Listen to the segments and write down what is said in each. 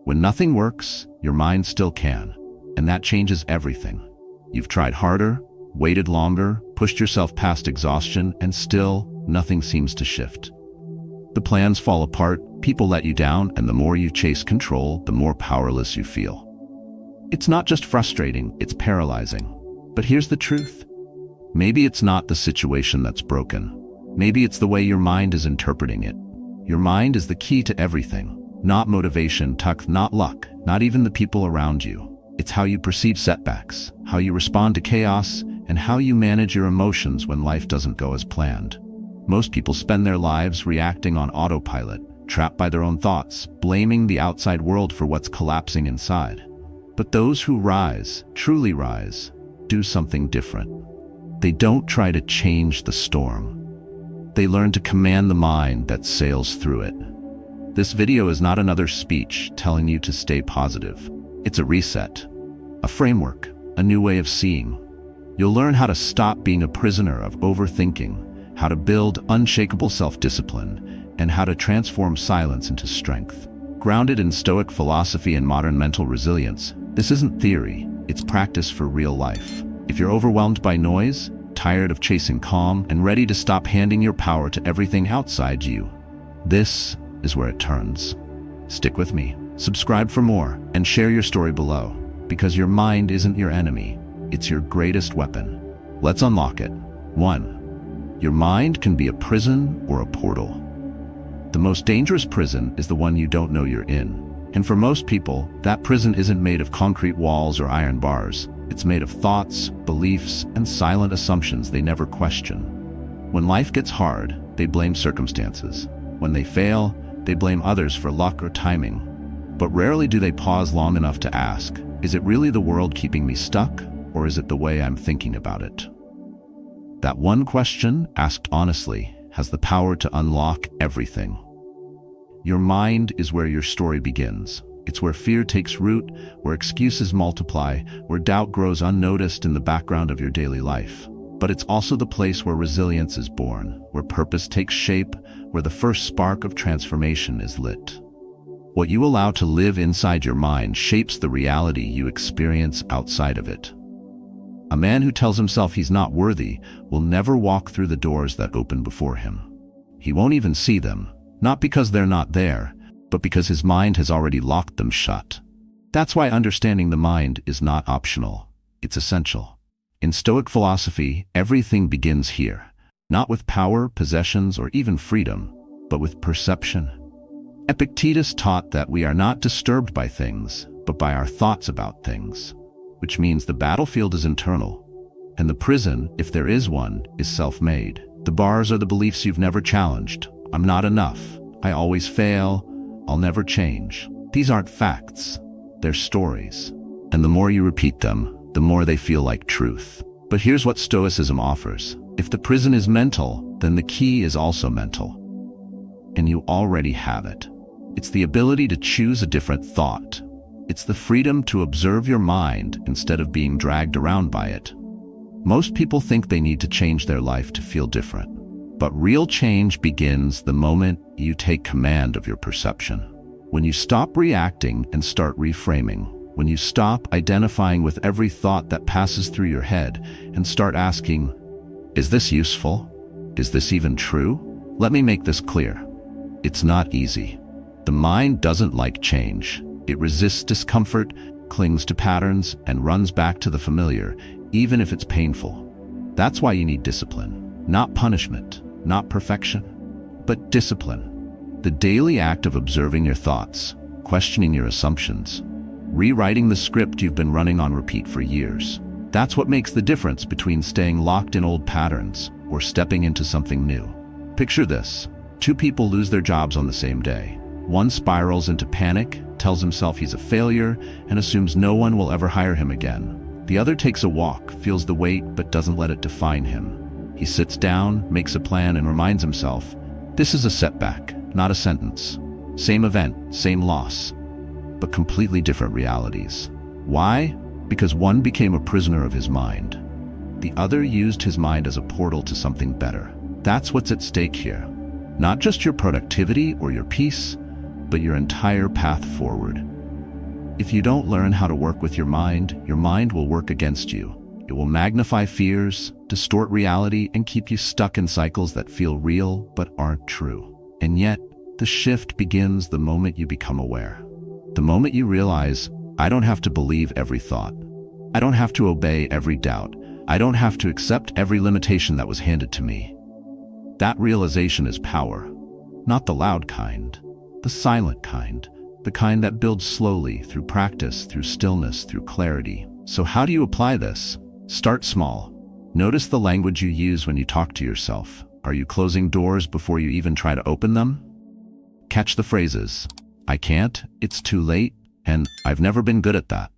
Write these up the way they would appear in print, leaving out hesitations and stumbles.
When nothing works, your mind still can, and that changes everything. You've tried harder, waited longer, pushed yourself past exhaustion, and still, nothing seems to shift. The plans fall apart, people let you down, and the more you chase control, the more powerless you feel. It's not just frustrating, it's paralyzing. But here's the truth. Maybe it's not the situation that's broken. Maybe it's the way your mind is interpreting it. Your mind is the key to everything. Not motivation, not luck, not even the people around you. It's how you perceive setbacks, how you respond to chaos, and how you manage your emotions when life doesn't go as planned. Most people spend their lives reacting on autopilot, trapped by their own thoughts, blaming the outside world for what's collapsing inside. But those who rise, truly rise, do something different. They don't try to change the storm. They learn to command the mind that sails through it. This video is not another speech telling you to stay positive. It's a reset, a framework, a new way of seeing. You'll learn how to stop being a prisoner of overthinking, how to build unshakable self-discipline, and how to transform silence into strength. Grounded in Stoic philosophy and modern mental resilience, this isn't theory, it's practice for real life. If you're overwhelmed by noise, tired of chasing calm, and ready to stop handing your power to everything outside you, this is where it turns. Stick with me, subscribe for more, and share your story below, because your mind isn't your enemy, it's your greatest weapon. Let's unlock it. 1. Your mind can be a prison or a portal. The most dangerous prison is the one you don't know you're in. And for most people, that prison isn't made of concrete walls or iron bars. It's made of thoughts, beliefs, and silent assumptions they never question. When life gets hard, they blame circumstances. When they fail, they blame others for luck or timing. But rarely do they pause long enough to ask, is it really the world keeping me stuck, or is it the way I'm thinking about it? That one question, asked honestly, has the power to unlock everything. Your mind is where your story begins. It's where fear takes root, where excuses multiply, where doubt grows unnoticed in the background of your daily life. But it's also the place where resilience is born, where purpose takes shape, where the first spark of transformation is lit. What you allow to live inside your mind shapes the reality you experience outside of it. A man who tells himself he's not worthy will never walk through the doors that open before him. He won't even see them, not because they're not there, but because his mind has already locked them shut. That's why understanding the mind is not optional. It's essential. In Stoic philosophy, everything begins here, not with power, possessions, or even freedom, but with perception. Epictetus taught that we are not disturbed by things, but by our thoughts about things, which means the battlefield is internal, and the prison, if there is one, is self-made. The bars are the beliefs you've never challenged. I'm not enough. I always fail. I'll never change. These aren't facts. They're stories. And the more you repeat them, the more they feel like truth. But here's what Stoicism offers. If the prison is mental, then the key is also mental. And you already have it. It's the ability to choose a different thought. It's the freedom to observe your mind instead of being dragged around by it. Most people think they need to change their life to feel different. But real change begins the moment you take command of your perception. When you stop reacting and start reframing. When you stop identifying with every thought that passes through your head and start asking, is this useful? Is this even true? Let me make this clear. It's not easy. The mind doesn't like change. It resists discomfort, clings to patterns, and runs back to the familiar, even if it's painful. That's why you need discipline. Not punishment, not perfection, but discipline. The daily act of observing your thoughts, questioning your assumptions, rewriting the script you've been running on repeat for years. That's what makes the difference between staying locked in old patterns or stepping into something new. Picture this. Two people lose their jobs on the same day. One spirals into panic, tells himself he's a failure, and assumes no one will ever hire him again. The other takes a walk, feels the weight, but doesn't let it define him. He sits down, makes a plan, and reminds himself, this is a setback, not a sentence. Same event, same loss, but completely different realities. Why? Because one became a prisoner of his mind. The other used his mind as a portal to something better. That's what's at stake here. Not just your productivity or your peace, but your entire path forward. If you don't learn how to work with your mind will work against you. It will magnify fears, distort reality, and keep you stuck in cycles that feel real but aren't true. And yet, the shift begins the moment you become aware. The moment you realize, I don't have to believe every thought. I don't have to obey every doubt. I don't have to accept every limitation that was handed to me. That realization is power. Not the loud kind, the silent kind, the kind that builds slowly through practice, through stillness, through clarity. So how do you apply this? Start small. Notice the language you use when you talk to yourself. Are you closing doors before you even try to open them? Catch the phrases, I can't, it's too late, and I've never been good at that.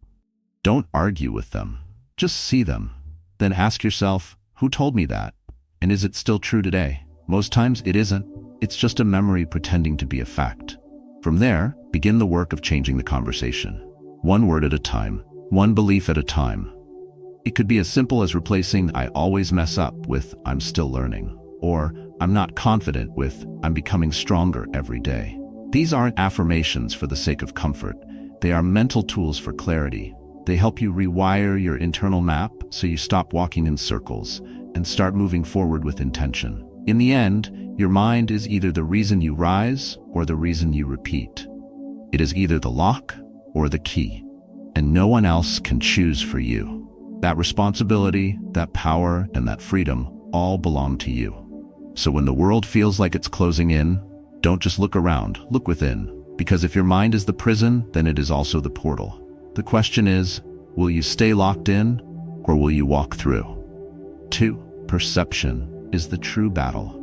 Don't argue with them. Just see them. Then ask yourself, who told me that? And is it still true today? Most times it isn't. It's just a memory pretending to be a fact. From there, begin the work of changing the conversation. One word at a time, one belief at a time. It could be as simple as replacing I always mess up with I'm still learning, or I'm not confident with I'm becoming stronger every day. These aren't affirmations for the sake of comfort. They are mental tools for clarity. They help you rewire your internal map so you stop walking in circles and start moving forward with intention. In the end, your mind is either the reason you rise or the reason you repeat. It is either the lock or the key, and no one else can choose for you. That responsibility, that power, and that freedom all belong to you. So when the world feels like it's closing in, don't just look around, look within. Because if your mind is the prison, then it is also the portal. The question is, will you stay locked in, or will you walk through? 2. Perception is the true battle.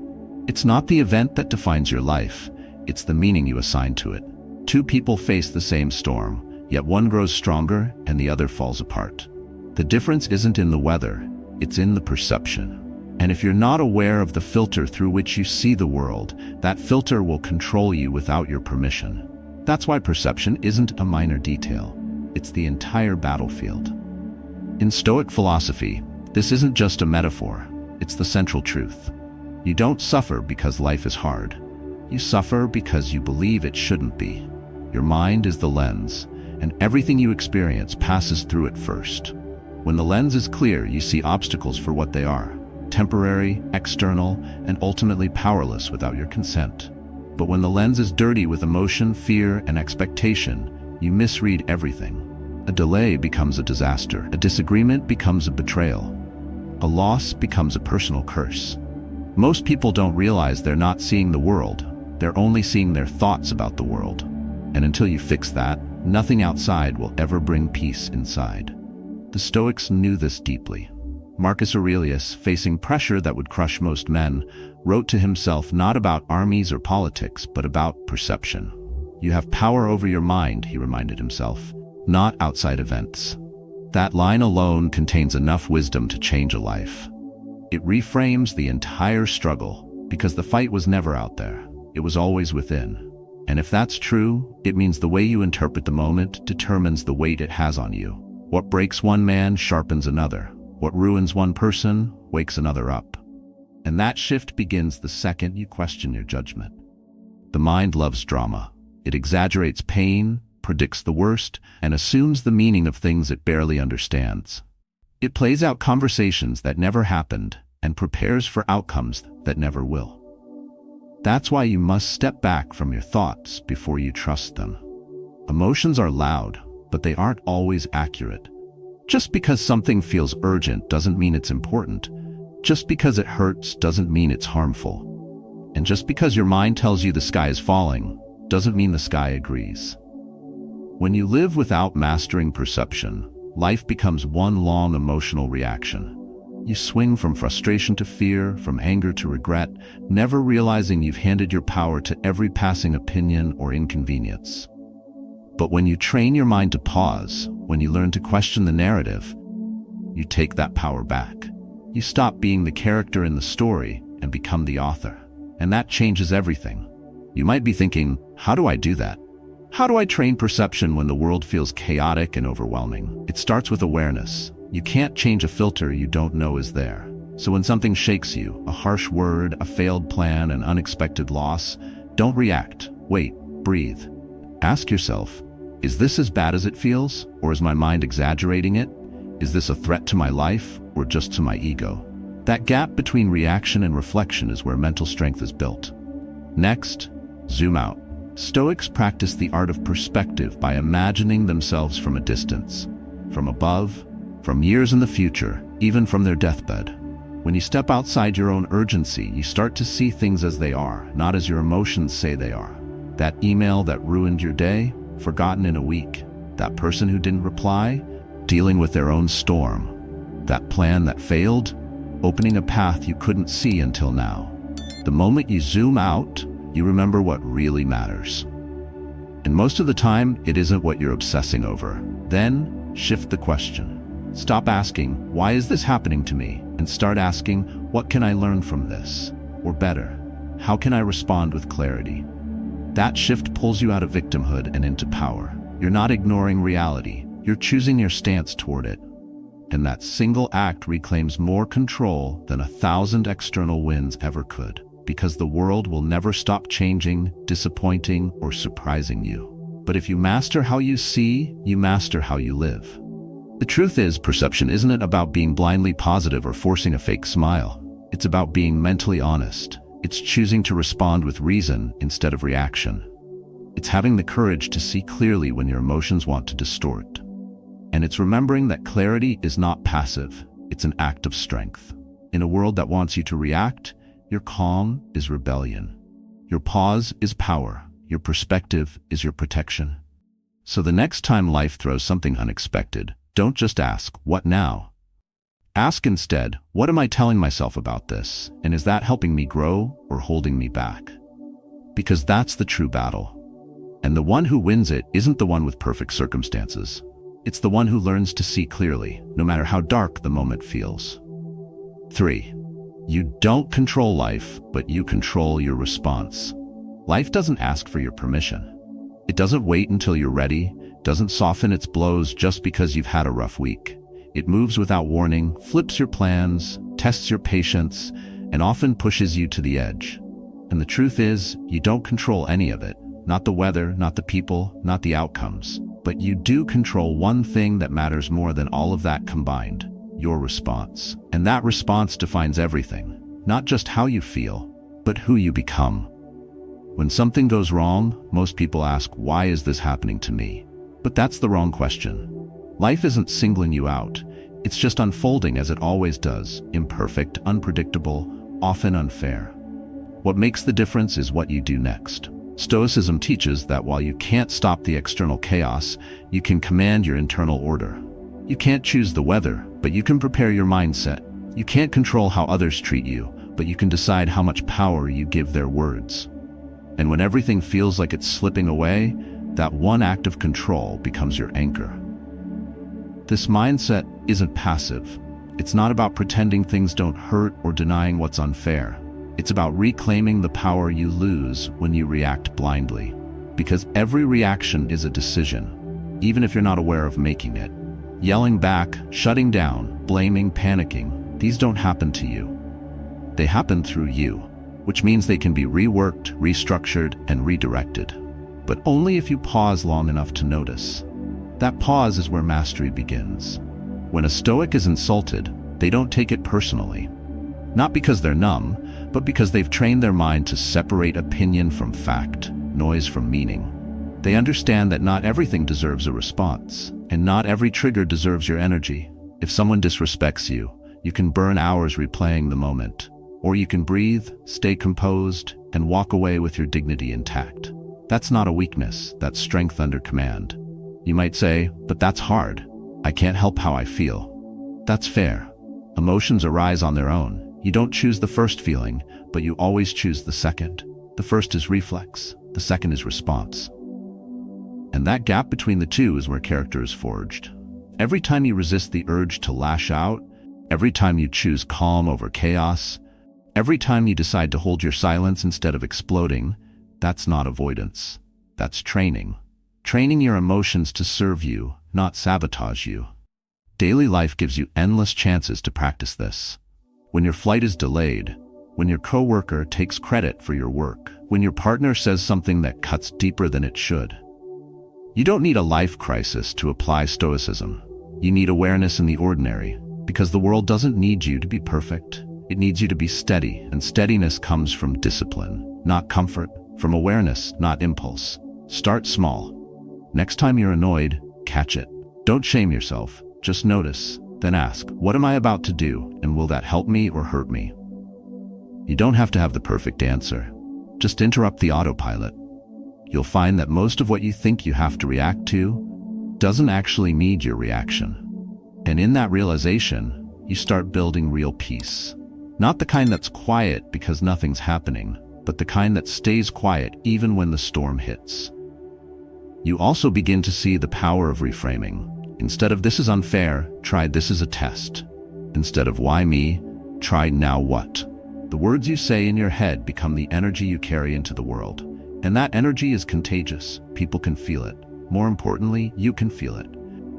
It's not the event that defines your life, it's the meaning you assign to it. Two people face the same storm, yet one grows stronger and the other falls apart. The difference isn't in the weather, it's in the perception. And if you're not aware of the filter through which you see the world, that filter will control you without your permission. That's why perception isn't a minor detail. It's the entire battlefield. In Stoic philosophy, this isn't just a metaphor, it's the central truth. You don't suffer because life is hard. You suffer because you believe it shouldn't be. Your mind is the lens, and everything you experience passes through it first. When the lens is clear, you see obstacles for what they are, temporary, external, and ultimately powerless without your consent. But when the lens is dirty with emotion, fear, and expectation, you misread everything. A delay becomes a disaster. A disagreement becomes a betrayal. A loss becomes a personal curse. Most people don't realize they're not seeing the world. They're only seeing their thoughts about the world. And until you fix that, nothing outside will ever bring peace inside. The Stoics knew this deeply. Marcus Aurelius, facing pressure that would crush most men, wrote to himself not about armies or politics, but about perception. You have power over your mind, he reminded himself, not outside events. That line alone contains enough wisdom to change a life. It reframes the entire struggle, because the fight was never out there. It was always within. And if that's true, it means the way you interpret the moment determines the weight it has on you. What breaks one man sharpens another. What ruins one person wakes another up. And that shift begins the second you question your judgment. The mind loves drama. It exaggerates pain, predicts the worst, and assumes the meaning of things it barely understands. It plays out conversations that never happened and prepares for outcomes that never will. That's why you must step back from your thoughts before you trust them. Emotions are loud, but they aren't always accurate. Just because something feels urgent doesn't mean it's important. Just because it hurts doesn't mean it's harmful. And just because your mind tells you the sky is falling doesn't mean the sky agrees. When you live without mastering perception, life becomes one long emotional reaction. You swing from frustration to fear, from anger to regret, never realizing you've handed your power to every passing opinion or inconvenience. But when you train your mind to pause, when you learn to question the narrative, you take that power back. You stop being the character in the story and become the author. And that changes everything. You might be thinking, how do I do that? How do I train perception when the world feels chaotic and overwhelming? It starts with awareness. You can't change a filter you don't know is there. So when something shakes you, a harsh word, a failed plan, an unexpected loss, don't react. Wait, breathe. Ask yourself, Is this as bad as it feels, or is my mind exaggerating it? Is this a threat to my life, or just to my ego? That gap between reaction and reflection is where mental strength is built. Next, zoom out. Stoics practice the art of perspective by imagining themselves from a distance, from above, from years in the future, even from their deathbed. When you step outside your own urgency, you start to see things as they are, not as your emotions say they are. That email that ruined your day, forgotten in a week. That person who didn't reply, dealing with their own storm. That plan that failed, opening a path you couldn't see until now. The moment you zoom out, you remember what really matters. And most of the time, it isn't what you're obsessing over. Then, shift the question. Stop asking, why is this happening to me? And start asking, what can I learn from this? Or better, how can I respond with clarity? That shift pulls you out of victimhood and into power. You're not ignoring reality. You're choosing your stance toward it. And that single act reclaims more control than 1,000 external wins ever could, because the world will never stop changing, disappointing, or surprising you. But if you master how you see, you master how you live. The truth is, perception isn't about being blindly positive or forcing a fake smile. It's about being mentally honest. It's choosing to respond with reason instead of reaction. It's having the courage to see clearly when your emotions want to distort. And it's remembering that clarity is not passive, it's an act of strength. In a world that wants you to react, your calm is rebellion. Your pause is power. Your perspective is your protection. So the next time life throws something unexpected, don't just ask, what now? Ask instead, what am I telling myself about this? And is that helping me grow or holding me back? Because that's the true battle. And the one who wins it isn't the one with perfect circumstances. It's the one who learns to see clearly, no matter how dark the moment feels. 3. You don't control life, but you control your response. Life doesn't ask for your permission. It doesn't wait until you're ready, doesn't soften its blows just because you've had a rough week. It moves without warning, flips your plans, tests your patience, and often pushes you to the edge. And the truth is, you don't control any of it. Not the weather, not the people, not the outcomes. But you do control one thing that matters more than all of that combined: your response. And that response defines everything. Not just how you feel, but who you become. When something goes wrong, most people ask, why is this happening to me? But that's the wrong question. Life isn't singling you out. It's just unfolding as it always does, imperfect, unpredictable, often unfair. What makes the difference is what you do next. Stoicism teaches that while you can't stop the external chaos, you can command your internal order. You can't choose the weather, but you can prepare your mindset. You can't control how others treat you, but you can decide how much power you give their words. And when everything feels like it's slipping away, that one act of control becomes your anchor. This mindset isn't passive. It's not about pretending things don't hurt or denying what's unfair. It's about reclaiming the power you lose when you react blindly. Because every reaction is a decision, even if you're not aware of making it. Yelling back, shutting down, blaming, panicking, these don't happen to you. They happen through you, which means they can be reworked, restructured, and redirected. But only if you pause long enough to notice. That pause is where mastery begins. When a Stoic is insulted, they don't take it personally. Not because they're numb, but because they've trained their mind to separate opinion from fact, noise from meaning. They understand that not everything deserves a response, and not every trigger deserves your energy. If someone disrespects you, you can burn hours replaying the moment. Or you can breathe, stay composed, and walk away with your dignity intact. That's not a weakness, that's strength under command. You might say, but that's hard. I can't help how I feel. That's fair. Emotions arise on their own. You don't choose the first feeling, but you always choose the second. The first is reflex, the second is response. And that gap between the two is where character is forged. Every time you resist the urge to lash out, every time you choose calm over chaos, every time you decide to hold your silence instead of exploding, that's not avoidance. That's training. Training your emotions to serve you, not sabotage you. Daily life gives you endless chances to practice this. When your flight is delayed, when your coworker takes credit for your work, when your partner says something that cuts deeper than it should. You don't need a life crisis to apply Stoicism. You need awareness in the ordinary, because the world doesn't need you to be perfect. It needs you to be steady, and steadiness comes from discipline, not comfort, from awareness, not impulse. Start small. Next time you're annoyed, catch it. Don't shame yourself, just notice, then ask, what am I about to do, and will that help me or hurt me? You don't have to have the perfect answer. Just interrupt the autopilot. You'll find that most of what you think you have to react to doesn't actually need your reaction. And in that realization, you start building real peace. Not the kind that's quiet because nothing's happening, but the kind that stays quiet even when the storm hits. You also begin to see the power of reframing. Instead of "this is unfair," try "this is a test." Instead of "why me," try "now what." The words you say in your head become the energy you carry into the world. And that energy is contagious. People can feel it. More importantly, you can feel it.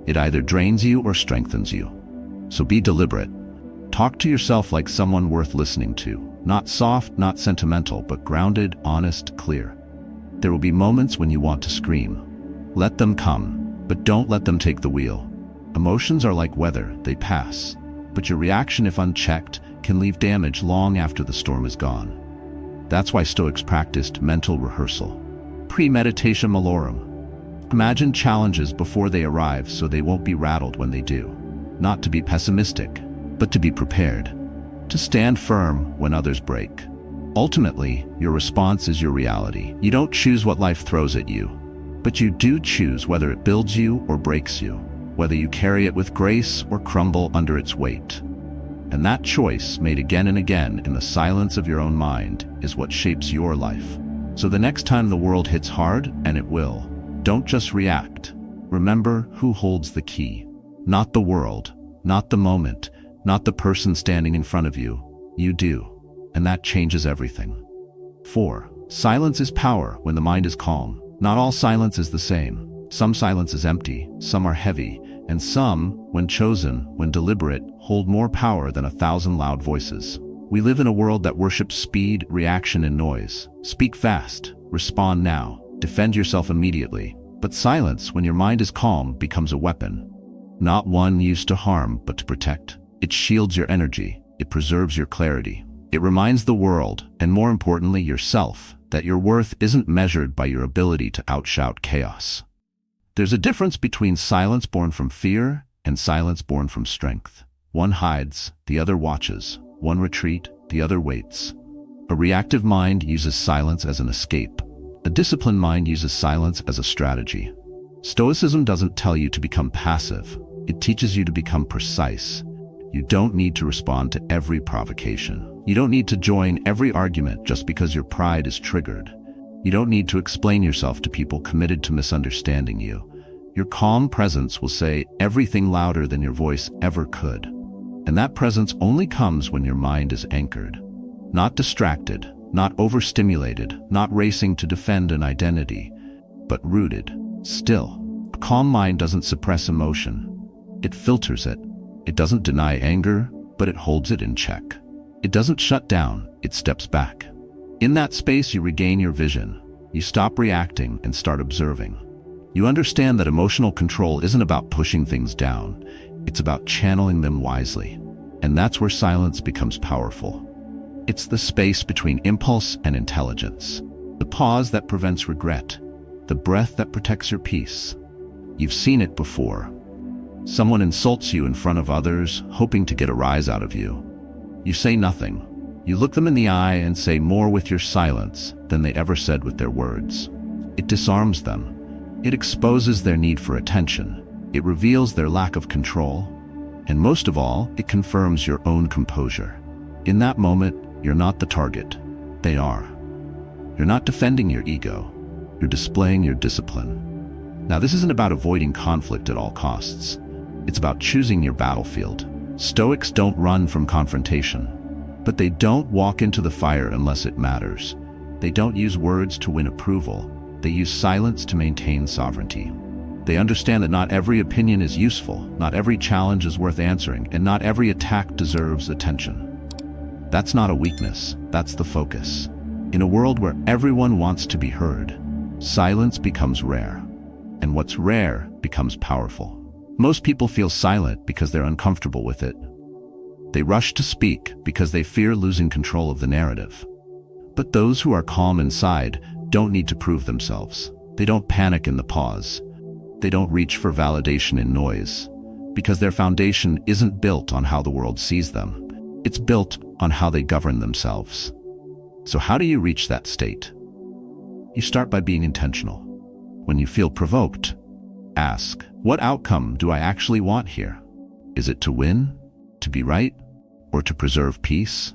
It either drains you or strengthens you. So be deliberate. Talk to yourself like someone worth listening to. Not soft, not sentimental, but grounded, honest, clear. There will be moments when you want to scream. Let them come, but don't let them take the wheel. Emotions are like weather, they pass. But your reaction, if unchecked, can leave damage long after the storm is gone. That's why Stoics practiced mental rehearsal. Premeditation malorum. Imagine challenges before they arrive so they won't be rattled when they do. Not to be pessimistic, but to be prepared. To stand firm when others break. Ultimately, your response is your reality. You don't choose what life throws at you, but you do choose whether it builds you or breaks you, whether you carry it with grace or crumble under its weight. And that choice, made again and again in the silence of your own mind, is what shapes your life. So the next time the world hits hard, and it will, don't just react. Remember who holds the key. Not the world, not the moment, not the person standing in front of you. You do. And that changes everything. 4. Silence is power when the mind is calm. Not all silence is the same. Some silence is empty, some are heavy, and some, when chosen, when deliberate, hold more power than 1,000 loud voices. We live in a world that worships speed, reaction, and noise. Speak fast, respond now, defend yourself immediately. But silence, when your mind is calm, becomes a weapon. Not one used to harm, but to protect. It shields your energy, it preserves your clarity. It reminds the world, and more importantly yourself, that your worth isn't measured by your ability to outshout chaos. There's a difference between silence born from fear and silence born from strength. One hides, the other watches. One retreats, the other waits. A reactive mind uses silence as an escape. A disciplined mind uses silence as a strategy. Stoicism doesn't tell you to become passive. It teaches you to become precise. You don't need to respond to every provocation. You don't need to join every argument just because your pride is triggered. You don't need to explain yourself to people committed to misunderstanding you. Your calm presence will say everything louder than your voice ever could. And that presence only comes when your mind is anchored. Not distracted, not overstimulated, not racing to defend an identity, but rooted, still. A calm mind doesn't suppress emotion. It filters it. It doesn't deny anger, but it holds it in check. It doesn't shut down, it steps back. In that space, you regain your vision. You stop reacting and start observing. You understand that emotional control isn't about pushing things down. It's about channeling them wisely. And that's where silence becomes powerful. It's the space between impulse and intelligence. The pause that prevents regret. The breath that protects your peace. You've seen it before. Someone insults you in front of others, hoping to get a rise out of you. You say nothing. You look them in the eye and say more with your silence than they ever said with their words. It disarms them. It exposes their need for attention. It reveals their lack of control. And most of all, it confirms your own composure. In that moment, you're not the target. They are. You're not defending your ego. You're displaying your discipline. Now, this isn't about avoiding conflict at all costs. It's about choosing your battlefield. Stoics don't run from confrontation, but they don't walk into the fire unless it matters. They don't use words to win approval. They use silence to maintain sovereignty. They understand that not every opinion is useful, not every challenge is worth answering, and not every attack deserves attention. That's not a weakness, that's the focus. In a world where everyone wants to be heard, silence becomes rare. and what's rare becomes powerful. Most people feel silent because they're uncomfortable with it. They rush to speak because they fear losing control of the narrative. But those who are calm inside don't need to prove themselves. They don't panic in the pause. They don't reach for validation in noise, because their foundation isn't built on how the world sees them. It's built on how they govern themselves. So how do you reach that state? You start by being intentional. When you feel provoked, ask, what outcome do I actually want here? Is it to win, to be right, or to preserve peace?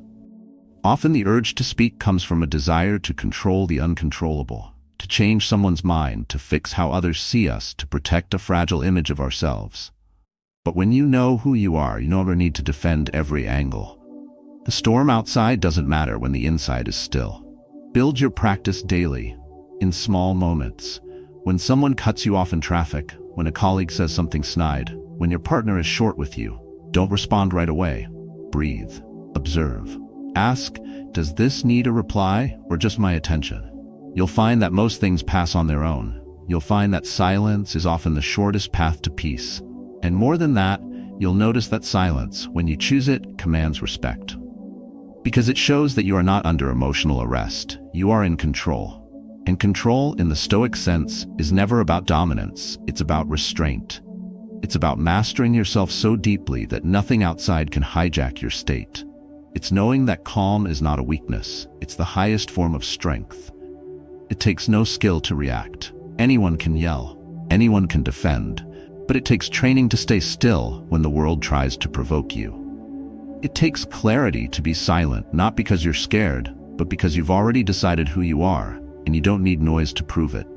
Often the urge to speak comes from a desire to control the uncontrollable, to change someone's mind, to fix how others see us, to protect a fragile image of ourselves. But when you know who you are, you no longer need to defend every angle. The storm outside doesn't matter when the inside is still. Build your practice daily, in small moments. When someone cuts you off in traffic, when a colleague says something snide, when your partner is short with you, don't respond right away. Breathe. Observe. Ask, does this need a reply or just my attention? You'll find that most things pass on their own. You'll find that silence is often the shortest path to peace. And more than that, you'll notice that silence, when you choose it, commands respect. Because it shows that you are not under emotional arrest. You are in control. And control, in the Stoic sense, is never about dominance. It's about restraint. It's about mastering yourself so deeply that nothing outside can hijack your state. It's knowing that calm is not a weakness. It's the highest form of strength. It takes no skill to react. Anyone can yell. Anyone can defend. But it takes training to stay still when the world tries to provoke you. It takes clarity to be silent, not because you're scared, but because you've already decided who you are, and you don't need noise to prove it.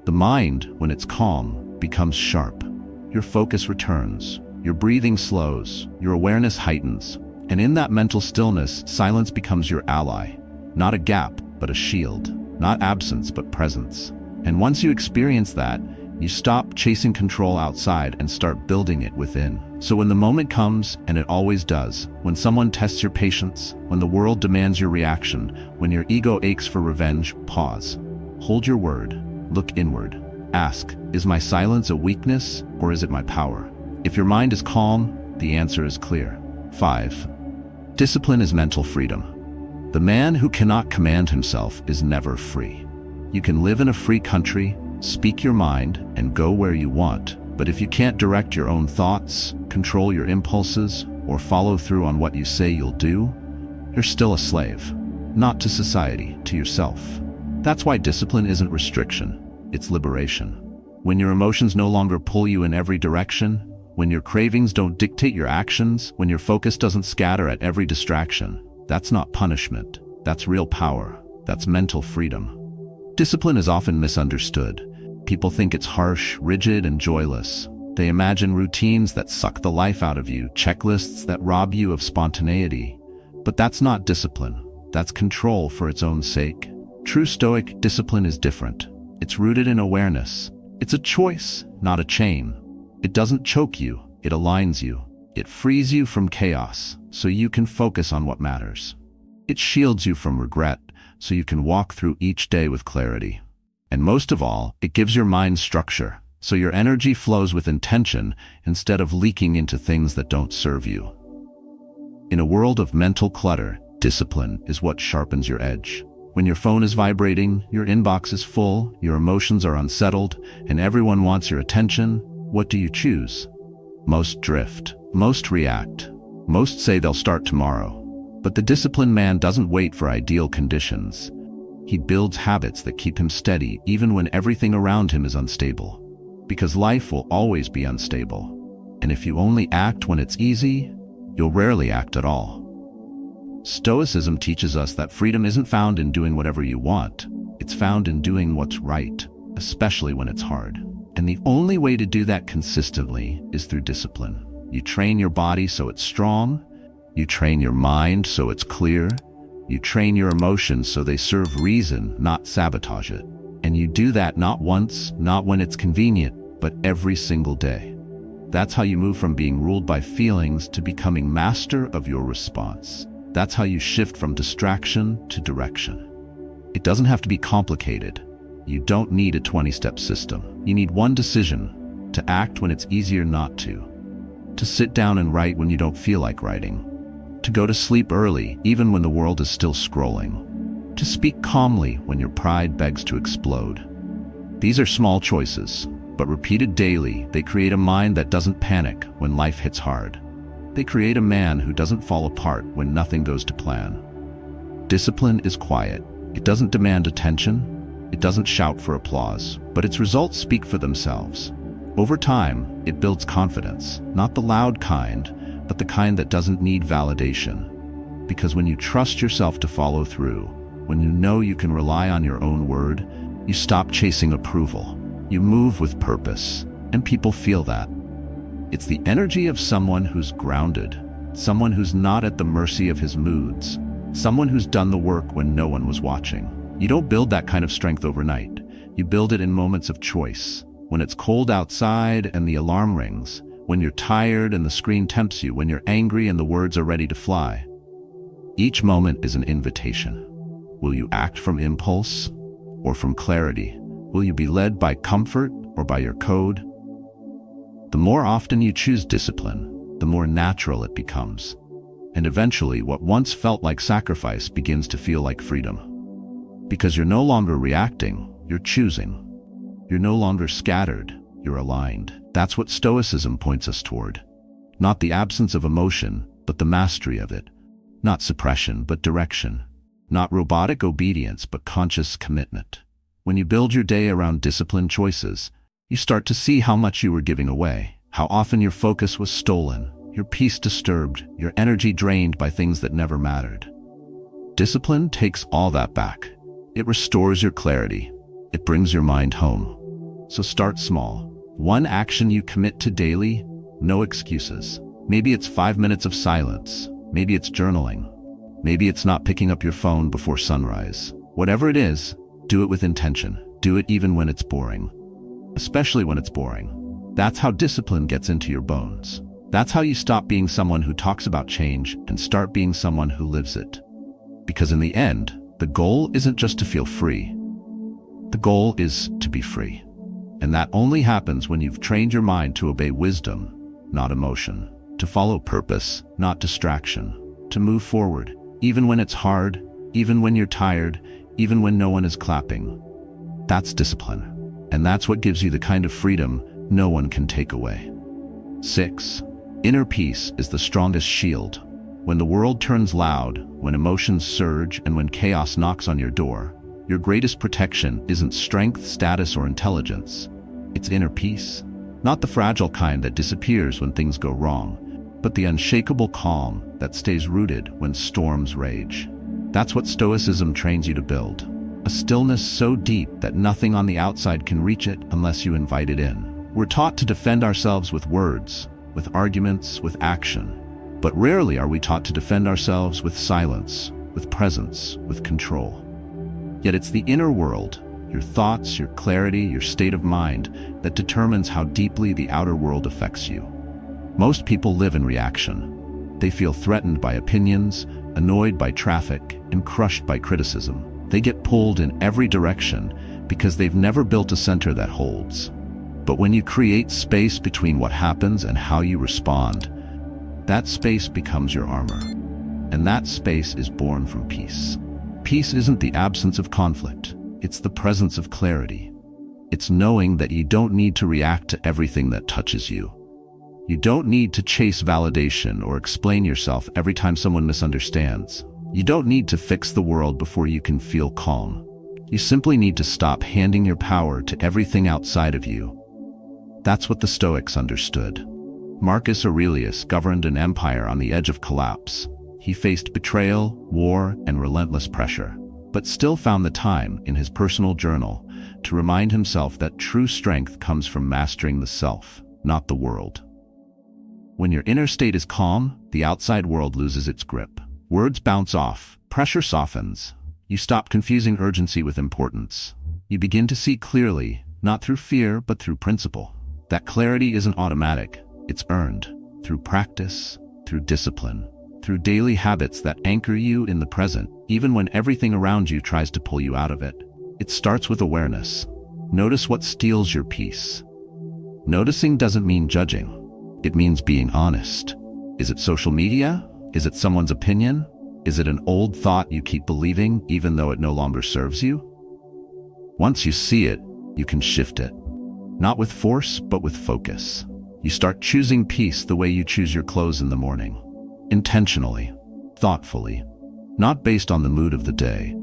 The mind, when it's calm, becomes sharp. Your focus returns. Your breathing slows. Your awareness heightens. And in that mental stillness, silence becomes your ally. Not a gap, but a shield. Not absence, but presence. And once you experience that, you stop chasing control outside and start building it within. So when the moment comes, and it always does, when someone tests your patience, when the world demands your reaction, when your ego aches for revenge, pause. Hold your word. Look inward. Ask, is my silence a weakness or is it my power? If your mind is calm, the answer is clear. 5. Discipline is mental freedom. The man who cannot command himself is never free. You can live in a free country, speak your mind, and go where you want. But if you can't direct your own thoughts, control your impulses, or follow through on what you say you'll do, you're still a slave. Not to society, to yourself. That's why discipline isn't restriction, it's liberation. When your emotions no longer pull you in every direction, when your cravings don't dictate your actions, when your focus doesn't scatter at every distraction, that's not punishment. That's real power. That's mental freedom. Discipline is often misunderstood. People think it's harsh, rigid, and joyless. They imagine routines that suck the life out of you, checklists that rob you of spontaneity. But that's not discipline. That's control for its own sake. True Stoic discipline is different. It's rooted in awareness. It's a choice, not a chain. It doesn't choke you, it aligns you. It frees you from chaos, so you can focus on what matters. It shields you from regret, so you can walk through each day with clarity. And most of all, it gives your mind structure, so your energy flows with intention instead of leaking into things that don't serve you. In a world of mental clutter, discipline is what sharpens your edge. When your phone is vibrating, your inbox is full, your emotions are unsettled, and everyone wants your attention, what do you choose? Most drift. Most react. Most say they'll start tomorrow. But the disciplined man doesn't wait for ideal conditions. He builds habits that keep him steady even when everything around him is unstable. Because life will always be unstable. And if you only act when it's easy, you'll rarely act at all. Stoicism teaches us that freedom isn't found in doing whatever you want. It's found in doing what's right, especially when it's hard. And the only way to do that consistently is through discipline. You train your body so it's strong. You train your mind so it's clear. You train your emotions so they serve reason, not sabotage it. And you do that not once, not when it's convenient, but every single day. That's how you move from being ruled by feelings to becoming master of your response. That's how you shift from distraction to direction. It doesn't have to be complicated. You don't need a 20-step system. You need one decision: to act when it's easier not to sit down and write when you don't feel like writing, to go to sleep early even when the world is still scrolling, to speak calmly when your pride begs to explode. These are small choices, but repeated daily, they create a mind that doesn't panic when life hits hard. They create a man who doesn't fall apart when nothing goes to plan. Discipline is quiet. It doesn't demand attention. It doesn't shout for applause, but its results speak for themselves. Over time, it builds confidence, not the loud kind, but the kind that doesn't need validation. Because when you trust yourself to follow through, when you know you can rely on your own word, you stop chasing approval. You move with purpose, and people feel that. It's the energy of someone who's grounded, someone who's not at the mercy of his moods, someone who's done the work when no one was watching. You don't build that kind of strength overnight. You build it in moments of choice. When it's cold outside and the alarm rings, when you're tired and the screen tempts you, when you're angry and the words are ready to fly. Each moment is an invitation. Will you act from impulse or from clarity? Will you be led by comfort or by your code? The more often you choose discipline, the more natural it becomes. And eventually, what once felt like sacrifice begins to feel like freedom. Because you're no longer reacting, you're choosing. You're no longer scattered, you're aligned. That's what Stoicism points us toward. Not the absence of emotion, but the mastery of it. Not suppression, but direction. Not robotic obedience, but conscious commitment. When you build your day around disciplined choices, you start to see how much you were giving away, how often your focus was stolen, your peace disturbed, your energy drained by things that never mattered. Discipline takes all that back. It restores your clarity. It brings your mind home. So start small. One action you commit to daily, no excuses. Maybe it's 5 minutes of silence. Maybe it's journaling. Maybe it's not picking up your phone before sunrise. Whatever it is, do it with intention. Do it even when it's boring. Especially when it's boring. That's how discipline gets into your bones. That's how you stop being someone who talks about change and start being someone who lives it. Because in the end, the goal isn't just to feel free. The goal is to be free. And that only happens when you've trained your mind to obey wisdom, not emotion, to follow purpose, not distraction, to move forward, even when it's hard, even when you're tired, even when no one is clapping. That's discipline. And that's what gives you the kind of freedom no one can take away. 6. Inner peace is the strongest shield. When the world turns loud, when emotions surge, and when chaos knocks on your door, your greatest protection isn't strength, status, or intelligence. It's inner peace. Not the fragile kind that disappears when things go wrong, but the unshakable calm that stays rooted when storms rage. That's what Stoicism trains you to build. A stillness so deep that nothing on the outside can reach it unless you invite it in. We're taught to defend ourselves with words, with arguments, with action. But rarely are we taught to defend ourselves with silence, with presence, with control. Yet it's the inner world, your thoughts, your clarity, your state of mind, that determines how deeply the outer world affects you. Most people live in reaction. They feel threatened by opinions, annoyed by traffic, and crushed by criticism. They get pulled in every direction because they've never built a center that holds. But when you create space between what happens and how you respond, that space becomes your armor. And that space is born from peace. Peace isn't the absence of conflict. It's the presence of clarity. It's knowing that you don't need to react to everything that touches you. You don't need to chase validation or explain yourself every time someone misunderstands. You don't need to fix the world before you can feel calm. You simply need to stop handing your power to everything outside of you. That's what the Stoics understood. Marcus Aurelius governed an empire on the edge of collapse. He faced betrayal, war, and relentless pressure, but still found the time in his personal journal to remind himself that true strength comes from mastering the self, not the world. When your inner state is calm, the outside world loses its grip. Words bounce off, pressure softens. You stop confusing urgency with importance. You begin to see clearly, not through fear, but through principle. That clarity isn't automatic, it's earned, through practice, through discipline, through daily habits that anchor you in the present, even when everything around you tries to pull you out of it. It starts with awareness. Notice what steals your peace. Noticing doesn't mean judging. It means being honest. Is it social media? Is it someone's opinion? Is it an old thought you keep believing even though it no longer serves you? Once you see it, you can shift it. Not with force, but with focus. You start choosing peace the way you choose your clothes in the morning. Intentionally, thoughtfully, not based on the mood of the day,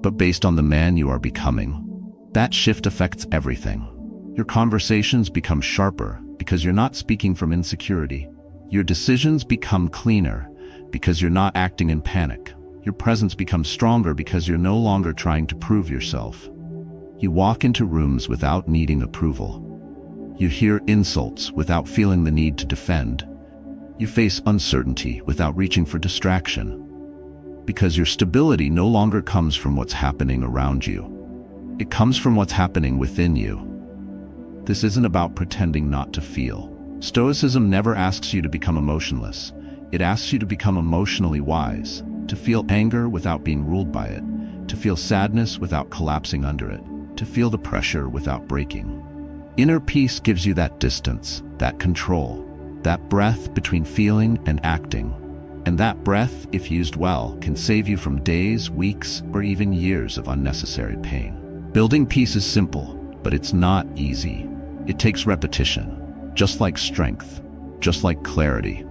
but based on the man you are becoming. That shift affects everything. Your conversations become sharper because you're not speaking from insecurity. Your decisions become cleaner because you're not acting in panic. Your presence becomes stronger because you're no longer trying to prove yourself. You walk into rooms without needing approval. You hear insults without feeling the need to defend. You face uncertainty without reaching for distraction. Because your stability no longer comes from what's happening around you. It comes from what's happening within you. This isn't about pretending not to feel. Stoicism never asks you to become emotionless. It asks you to become emotionally wise, to feel anger without being ruled by it, to feel sadness without collapsing under it, to feel the pressure without breaking. Inner peace gives you that distance, that control, that breath between feeling and acting. And that breath, if used well, can save you from days, weeks, or even years of unnecessary pain. Building peace is simple, but it's not easy. It takes repetition, just like strength, just like clarity.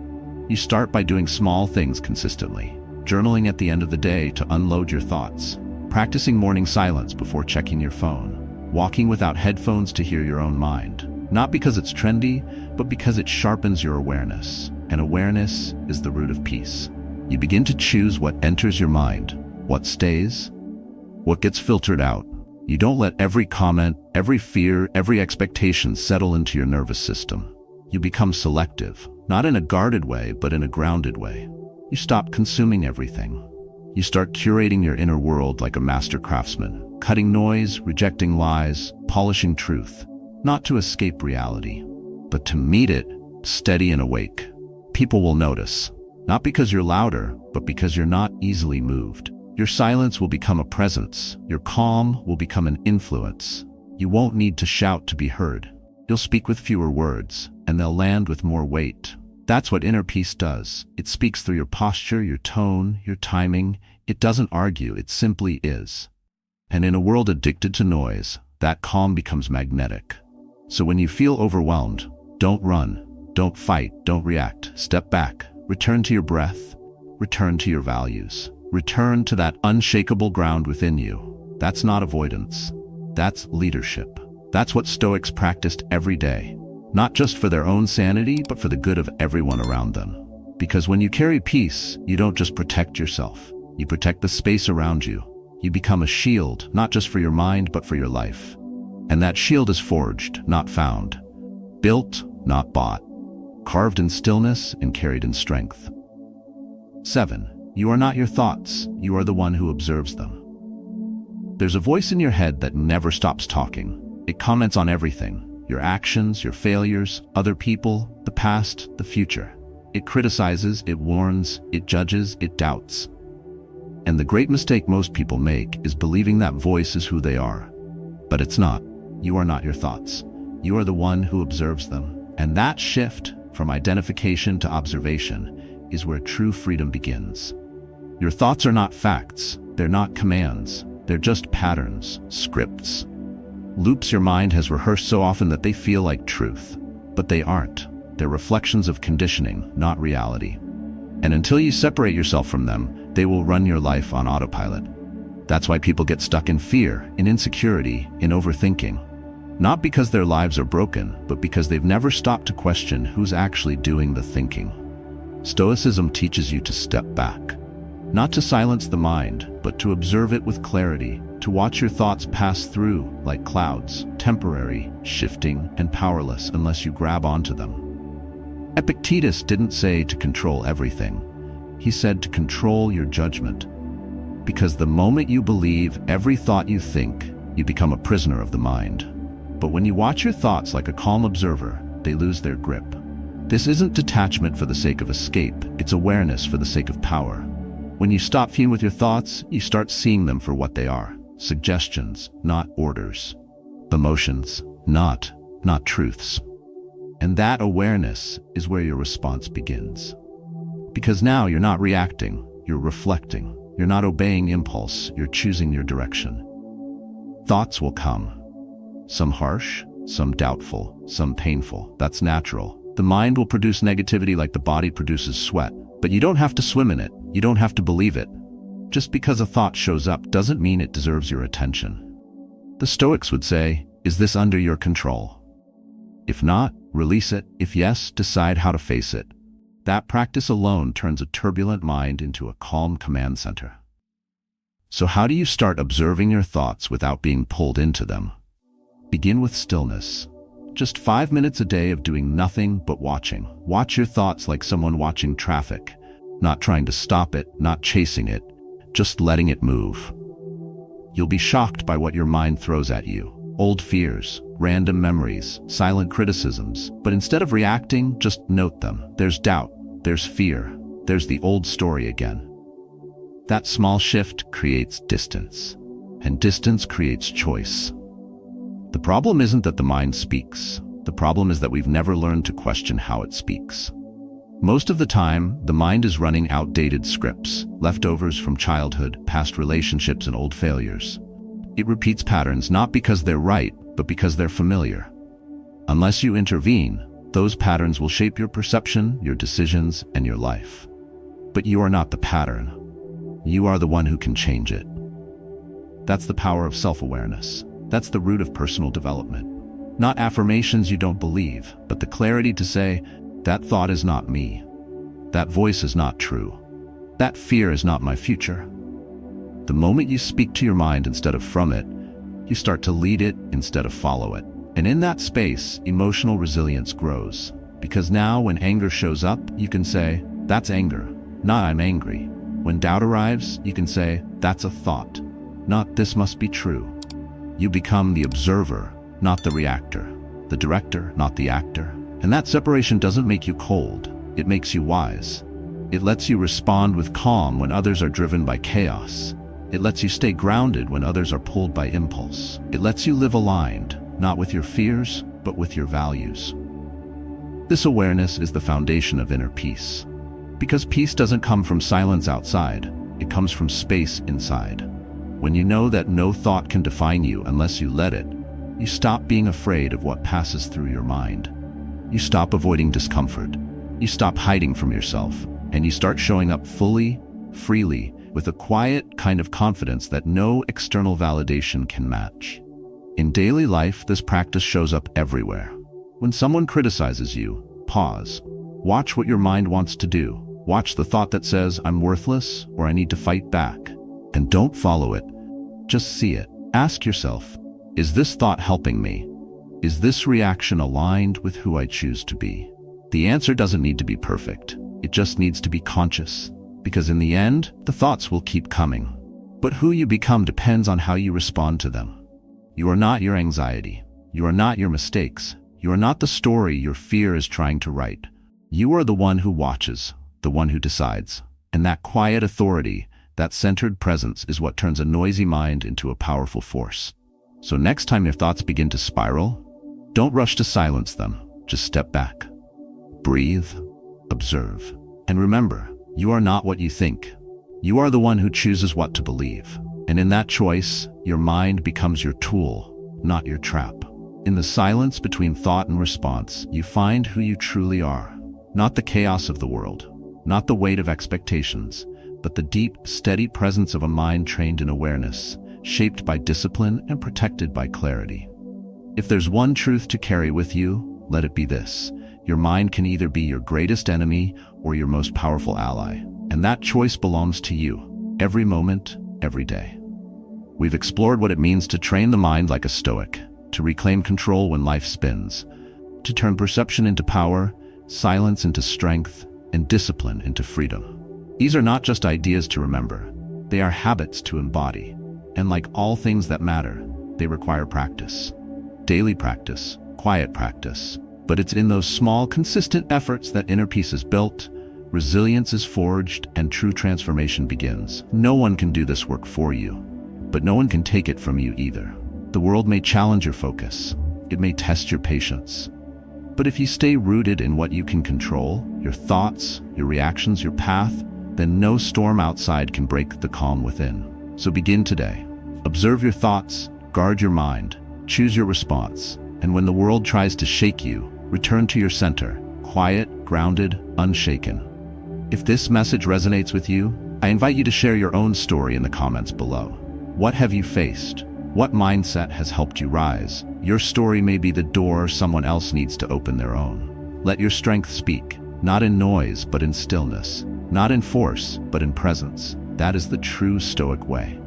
You start by doing small things consistently, journaling at the end of the day to unload your thoughts, practicing morning silence before checking your phone, walking without headphones to hear your own mind. Not because it's trendy, but because it sharpens your awareness. And awareness is the root of peace. You begin to choose what enters your mind, what stays, what gets filtered out. You don't let every comment, every fear, every expectation settle into your nervous system. You become selective, not in a guarded way, but in a grounded way. You stop consuming everything. You start curating your inner world like a master craftsman, cutting noise, rejecting lies, polishing truth, not to escape reality, but to meet it steady and awake. People will notice, not because you're louder, but because you're not easily moved. Your silence will become a presence. Your calm will become an influence. You won't need to shout to be heard. You'll speak with fewer words, and they'll land with more weight. That's what inner peace does. It speaks through your posture, your tone, your timing. It doesn't argue, it simply is. And in a world addicted to noise, that calm becomes magnetic. So when you feel overwhelmed, don't run, don't fight, don't react. Step back, return to your breath, return to your values. Return to that unshakable ground within you. That's not avoidance. That's leadership. That's what Stoics practiced every day, not just for their own sanity, but for the good of everyone around them. Because when you carry peace, you don't just protect yourself. You protect the space around you. You become a shield, not just for your mind, but for your life. And that shield is forged, not found. Built, not bought. Carved in stillness and carried in strength. 7. You are not your thoughts, you are the one who observes them. There's a voice in your head that never stops talking. It comments on everything, your actions, your failures, other people, the past, the future. It criticizes, it warns, it judges, it doubts. And the great mistake most people make is believing that voice is who they are. But it's not. You are not your thoughts. You are the one who observes them. And that shift from identification to observation is where true freedom begins. Your thoughts are not facts, they're not commands, they're just patterns, scripts. Loops your mind has rehearsed so often that they feel like truth, but they aren't. They're reflections of conditioning, not reality. And until you separate yourself from them, they will run your life on autopilot. That's why people get stuck in fear, in insecurity, in overthinking. Not because their lives are broken, but because they've never stopped to question who's actually doing the thinking. Stoicism teaches you to step back. Not to silence the mind, but to observe it with clarity, to watch your thoughts pass through like clouds, temporary, shifting, and powerless unless you grab onto them. Epictetus didn't say to control everything. He said to control your judgment. Because the moment you believe every thought you think, you become a prisoner of the mind. But when you watch your thoughts like a calm observer, they lose their grip. This isn't detachment for the sake of escape, it's awareness for the sake of power. When you stop fumbling with your thoughts, you start seeing them for what they are. suggestions, not orders. Emotions, not truths. And that awareness is where your response begins. Because now you're not reacting, you're reflecting. You're not obeying impulse, you're choosing your direction. Thoughts will come. Some harsh, some doubtful, some painful. That's natural. The mind will produce negativity like the body produces sweat. But you don't have to swim in it. You don't have to believe it. Just because a thought shows up doesn't mean it deserves your attention. The Stoics would say, is this under your control? If not, release it. If yes, decide how to face it. That practice alone turns a turbulent mind into a calm command center. So how do you start observing your thoughts without being pulled into them? Begin with stillness. Just 5 minutes a day of doing nothing but watching. Watch your thoughts like someone watching traffic, not trying to stop it, not chasing it, just letting it move. You'll be shocked by what your mind throws at you. Old fears, random memories, silent criticisms. But instead of reacting, just note them. There's doubt, there's fear, there's the old story again. That small shift creates distance, and distance creates choice. The problem isn't that the mind speaks. The problem is that we've never learned to question how it speaks. Most of the time, the mind is running outdated scripts, leftovers from childhood, past relationships, and old failures. It repeats patterns not because they're right, but because they're familiar. Unless you intervene, those patterns will shape your perception, your decisions, and your life. But you are not the pattern. You are the one who can change it. That's the power of self-awareness. That's the root of personal development. Not affirmations you don't believe, but the clarity to say, that thought is not me. That voice is not true. That fear is not my future. The moment you speak to your mind instead of from it, you start to lead it instead of follow it. And in that space, emotional resilience grows. Because now when anger shows up, you can say, that's anger, not I'm angry. When doubt arrives, you can say, that's a thought, not this must be true. You become the observer, not the reactor, the director, not the actor. And that separation doesn't make you cold, it makes you wise. It lets you respond with calm when others are driven by chaos. It lets you stay grounded when others are pulled by impulse. It lets you live aligned, not with your fears, but with your values. This awareness is the foundation of inner peace. Because peace doesn't come from silence outside, it comes from space inside. When you know that no thought can define you unless you let it, you stop being afraid of what passes through your mind. You stop avoiding discomfort. You stop hiding from yourself, and you start showing up fully, freely, with a quiet kind of confidence that no external validation can match. In daily life, this practice shows up everywhere. When someone criticizes you, pause. Watch what your mind wants to do. Watch the thought that says, I'm worthless, or I need to fight back. And don't follow it. Just see it. Ask yourself, is this thought helping me? Is this reaction aligned with who I choose to be? The answer doesn't need to be perfect. It just needs to be conscious. Because in the end, the thoughts will keep coming. But who you become depends on how you respond to them. You are not your anxiety. You are not your mistakes. You are not the story your fear is trying to write. You are the one who watches, the one who decides. And that quiet authority, that centered presence is what turns a noisy mind into a powerful force. So next time your thoughts begin to spiral, don't rush to silence them. Just step back. Breathe, observe, and remember, you are not what you think. You are the one who chooses what to believe. And in that choice, your mind becomes your tool, not your trap. In the silence between thought and response, you find who you truly are. Not the chaos of the world, not the weight of expectations, but the deep, steady presence of a mind trained in awareness, shaped by discipline and protected by clarity. If there's one truth to carry with you, let it be this. Your mind can either be your greatest enemy or your most powerful ally. And that choice belongs to you, every moment, every day. We've explored what it means to train the mind like a Stoic, to reclaim control when life spins, to turn perception into power, silence into strength, and discipline into freedom. These are not just ideas to remember, they are habits to embody. And like all things that matter, they require practice. Daily practice, quiet practice. But it's in those small, consistent efforts that inner peace is built, resilience is forged, and true transformation begins. No one can do this work for you. but no one can take it from you either. The world may challenge your focus. It may test your patience. But if you stay rooted in what you can control, your thoughts, your reactions, your path, then no storm outside can break the calm within. So begin today. Observe your thoughts, guard your mind, choose your response, and when the world tries to shake you, return to your center, quiet, grounded, unshaken. If this message resonates with you, I invite you to share your own story in the comments below. What have you faced? What mindset has helped you rise? Your story may be the door someone else needs to open their own. Let your strength speak, not in noise, but in stillness, not in force, but in presence. That is the true Stoic way.